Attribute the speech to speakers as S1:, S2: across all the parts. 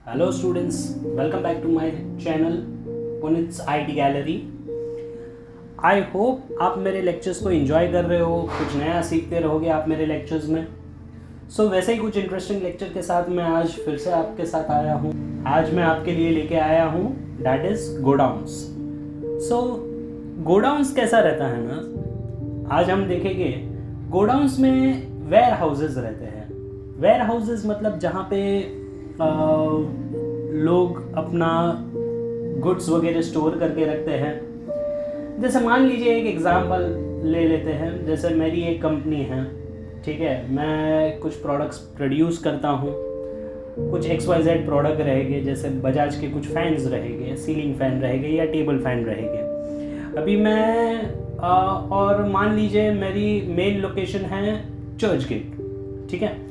S1: Hello students, welcome back to my channel Punit's IT gallery. I hope आप मेरे lectures को enjoy कर रहे हो, कुछ नया सीखते रहोगे आप मेरे लेक्चर्स में। वैसे ही कुछ इंटरेस्टिंग लेक्चर के साथ मैं आज फिर से आपके साथ आया हूँ। आज मैं आपके लिए लेके आया हूँ डैट इज़ गोडाउन्स। गोडाउन्स कैसा रहता है ना, आज हम देखेंगे। गोडाउन्स में वेयर हाउसेज रहते हैं। वेयर हाउसेज मतलब जहाँ पे लोग अपना गुड्स वगैरह स्टोर करके रखते हैं। जैसे मान लीजिए एक एग्जांपल ले लेते हैं, जैसे मेरी एक कंपनी है, ठीक है। मैं कुछ प्रोडक्ट्स प्रोड्यूस करता हूँ, कुछ XYZ प्रोडक्ट रहेंगे, जैसे बजाज के कुछ फैंस रहेंगे, सीलिंग फ़ैन रहेंगे या टेबल फ़ैन रहेंगे। अभी मैं और मान लीजिए मेरी मेन लोकेशन है चर्च गेट, ठीक है।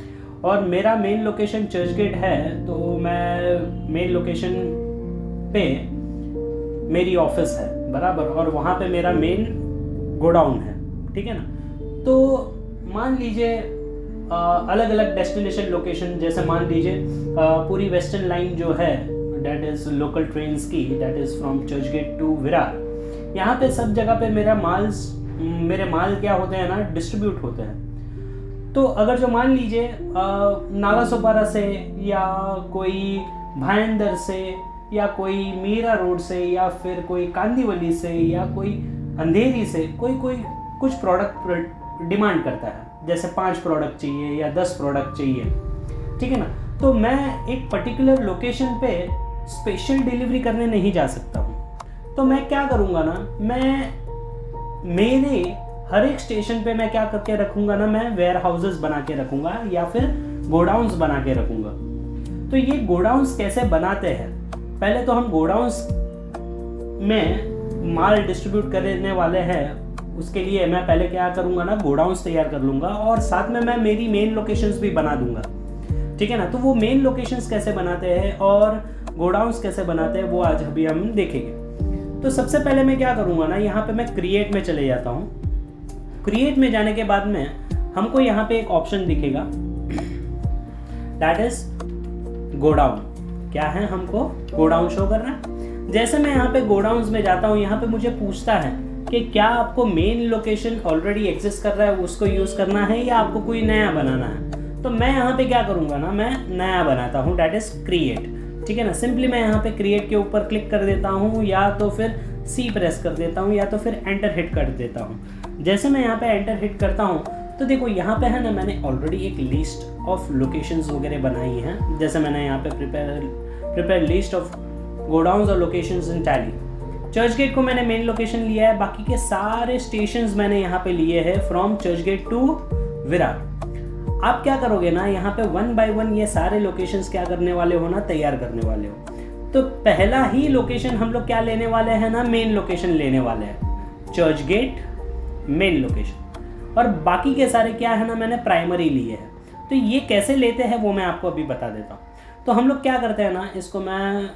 S1: और मेरा मेन लोकेशन चर्च गेट है, तो मैं मेन लोकेशन पे मेरी ऑफिस है बराबर, और वहाँ पे मेरा मेन गोडाउन है, ठीक है ना। तो मान लीजिए अलग अलग डेस्टिनेशन लोकेशन, जैसे मान लीजिए पूरी वेस्टर्न लाइन जो है डैट इज़ लोकल ट्रेन्स की, that is from Churchgate to Virar. यहाँ पे सब जगह पे मेरे माल क्या होते हैं ना, डिस्ट्रीब्यूट होते हैं। तो अगर जो मान लीजिए नालासोपारा से या कोई भाईंदर से या कोई मीरा रोड से या फिर कोई कांदीवली से या कोई अंधेरी से कोई कुछ प्रोडक्ट डिमांड करता है, जैसे 5 प्रोडक्ट चाहिए या 10 प्रोडक्ट चाहिए, ठीक है ना। तो मैं एक पर्टिकुलर लोकेशन पे स्पेशल डिलीवरी करने नहीं जा सकता हूँ। तो मैं क्या करूँगा ना, मैं मेरे हर एक स्टेशन पे मैं क्या करके रखूँगा ना, मैं वेयर हाउसेस बना के रखूँगा या फिर गोडाउन्स बना के रखूँगा। तो ये गोडाउन्स कैसे बनाते हैं, पहले तो हम गोडाउन्स में माल डिस्ट्रीब्यूट करने वाले हैं, उसके लिए मैं पहले क्या करूँगा ना, गोडाउन्स तैयार कर लूँगा और साथ में मैं मेरी मेन लोकेशंस भी बना दूँगा, ठीक है ना। तो वो मेन लोकेशंस कैसे बनाते हैं और गोडाउन्स कैसे बनाते हैं वो आज अभी हम देखेंगे। तो सबसे पहले मैं क्या करूँगा ना, यहाँ पे मैं क्रिएट में चले जाता हूँ। क्रिएट में जाने के बाद में हमको यहाँ पे एक ऑप्शन दिखेगा, दैट इज गोडाउन। क्या है, हमको गोडाउन शो करना है। जैसे मैं यहाँ पे गोडाउन्स में जाता हूँ, यहाँ पे मुझे पूछता है कि क्या आपको मेन लोकेशन ऑलरेडी एग्जिस्ट कर रहा है उसको यूज़ करना है या आपको कोई नया बनाना है। तो मैं यहाँ पे क्या करूँगा ना, मैं नया बनाता हूँ, दैट इज क्रिएट, ठीक है ना। सिंपली मैं यहाँ पे क्रिएट के ऊपर क्लिक कर देता हूँ, या तो फिर सी प्रेस कर देता हूँ, या तो फिर एंटर हिट कर देता हूँ। जैसे मैं यहाँ पे एंटर हिट करता हूँ तो देखो यहाँ पे है ना, मैंने ऑलरेडी एक लिस्ट ऑफ लोकेशंस वगैरह बनाई हैं। जैसे मैंने यहाँ पे प्रिपेयर लिस्ट ऑफ गोडाउन्स और locations in Tally. Churchgate को मैंने मेन लोकेशन लिया है, बाकी के सारे स्टेशंस मैंने यहाँ पे लिए हैं from Churchgate to Virar. आप क्या करोगे ना, यहाँ पे 1 by 1 ये सारे लोकेशंस क्या करने वाले हो ना, तैयार करने वाले हो। तो पहला ही लोकेशन हम लोग क्या लेने वाले हैं ना, मेन लोकेशन लेने वाले हैं, चर्च गेट मेन लोकेशन। और बाकी के सारे क्या है ना, मैंने प्राइमरी लिए हैं। तो ये कैसे लेते हैं वो मैं आपको अभी बता देता हूँ। तो हम लोग क्या करते हैं ना, इसको मैं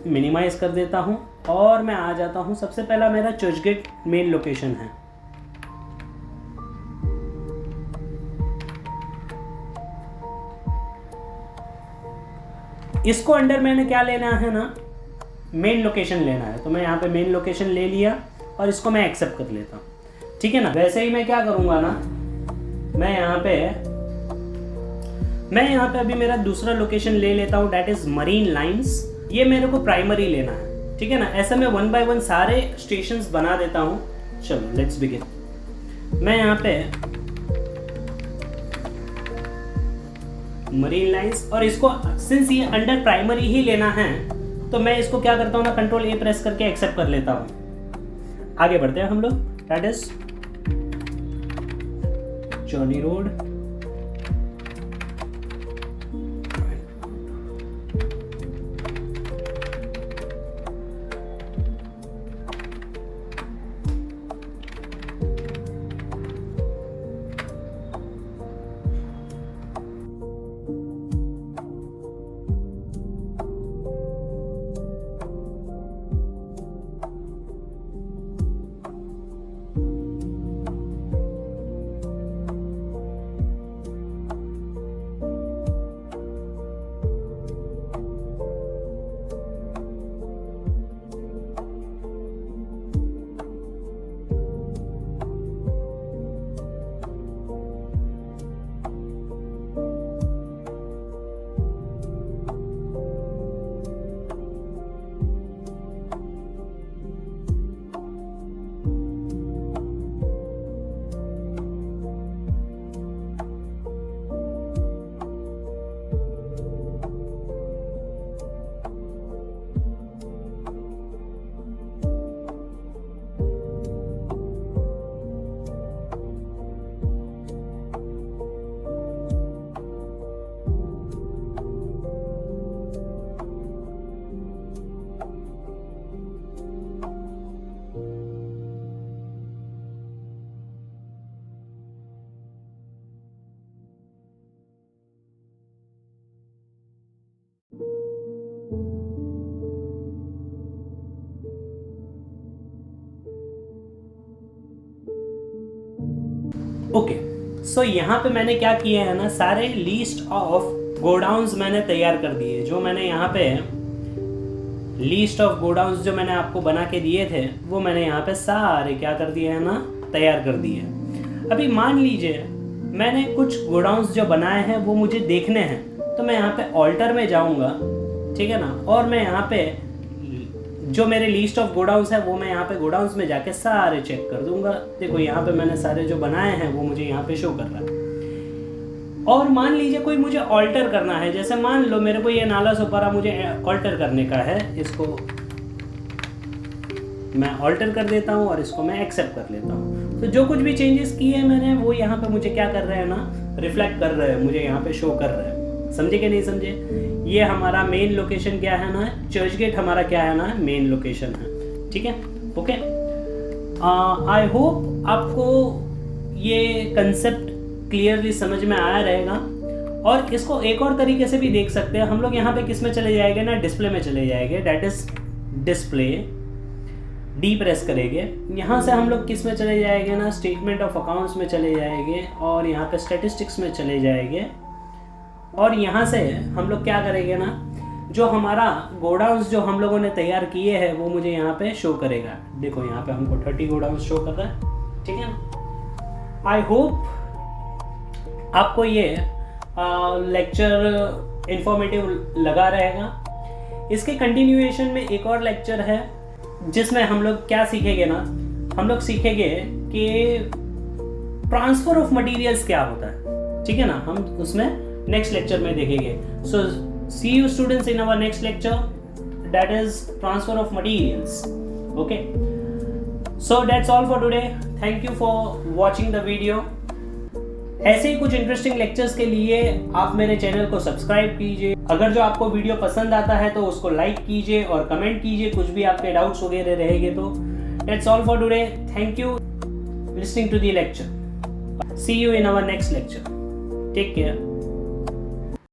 S1: मिनिमाइज कर देता हूँ और मैं आ जाता हूँ। सबसे पहला मेरा चर्च गेट मेन लोकेशन है। इसको अंडर मैंने क्या लेना है ना, मेन लोकेशन लेना है। तो मैं यहाँ पे मेन लोकेशन ले लिया और इसको मैं एक्सेप्ट कर लेता हूँ, ठीक है ना। वैसे ही मैं क्या करूँगा ना, मैं यहाँ पे अभी मेरा दूसरा लोकेशन ले लेता हूँ, डैट इज़ मरीन लाइंस। ये मेरे को प्राइमरी लेना है, ठीक है ना। ऐसे मैं 1 by 1 सारे स्टेशंस बना देता हूँ। चलो लेट्स बिगिन। मैं यहाँ पे मरीन लाइंस, और इसको सिंस ये अंडर प्राइमरी ही लेना है तो मैं इसको क्या करता हूँ ना, कंट्रोल A प्रेस करके एक्सेप्ट कर लेता हूँ। आगे बढ़ते हैं हम लोग, that is Jominy rod. Okay, so यहाँ पे मैंने क्या किया है ना, सारे लिस्ट ऑफ गोडाउन्स मैंने तैयार कर दिए। जो मैंने यहाँ पे लिस्ट ऑफ गोडाउन्स जो मैंने आपको बना के दिए थे वो मैंने यहाँ पे सारे क्या कर दिए है ना, तैयार कर दिए। अभी मान लीजिए मैंने कुछ गोडाउन्स जो बनाए हैं वो मुझे देखने हैं, तो मैं यहाँ पे ऑल्टर में जाऊँगा, ठीक है ना, और मैं यहाँ पे जो मेरे लिस्ट ऑफ गोडाउन्स है वो मैं यहाँ पे गोडाउन्स में जाके सारे चेक कर दूंगा। देखो यहाँ पे मैंने सारे जो बनाए हैं वो मुझे यहाँ पे शो कर रहा है। और मान लीजिए कोई मुझे ऑल्टर करना है, जैसे मान लो मेरे को ये नाला सोपारा मुझे ऑल्टर करने का है, इसको मैं ऑल्टर कर देता हूँ और इसको मैं एक्सेप्ट कर लेता हूँ। तो जो कुछ भी चेंजेस किए मैंने वो यहाँ पे मुझे क्या कर रहे हैं ना, रिफ्लेक्ट कर रहे हैं, मुझे यहाँ पे शो कर रहे हैं। समझे कि नहीं समझे? ये हमारा मेन लोकेशन क्या है ना, चर्च गेट हमारा क्या है ना, मेन लोकेशन है। ठीक है, ओके। आई होप आपको ये कंसेप्ट क्लियरली समझ में आया रहेगा। और इसको एक और तरीके से भी देख सकते हैं हम लोग। यहाँ पे किस में चले जाएंगे ना, डिस्प्ले में चले जाएंगे, that is display, D press करेंगे। यहाँ से हम लोग किस में चले जाएंगे ना, स्टेटमेंट ऑफ अकाउंट्स में चले जाएंगे और यहाँ पे स्टैटिस्टिक्स में चले जाएंगे। और यहाँ से हम लोग क्या करेंगे ना, जो हमारा गोडाउन्स जो हम लोगों ने तैयार किए हैं वो मुझे यहाँ पे शो करेगा। देखो यहाँ पे हमको 30 गोडाउन्स शो कर रहा है। ठीक है ना। आई होप आपको ये लेक्चर इंफॉर्मेटिव लगा रहेगा। इसके कंटिन्यूएशन में एक और लेक्चर है जिसमें हम लोग क्या सीखेंगे ना, हम लोग सीखेंगे कि ट्रांसफर ऑफ मटेरियल्स क्या होता है। ठीक है ना, हम उसमें नेक्स्ट लेक्चर में देखेंगे। So see you students in our next lecture, that is transfer of materials. Okay, so that's all for today. Thank you for watching the video. ऐसे ही कुछ इंटरेस्टिंग लेक्चर्स के लिए आप मेरे चैनल को सब्सक्राइब कीजिए। अगर जो आपको वीडियो पसंद आता है तो उसको लाइक कीजिए और कमेंट कीजिए, कुछ भी आपके डाउट्स वगैरह रहेंगे तो। That's all for today. Thank you listening to the lecture. See you in our next lecture. Take care.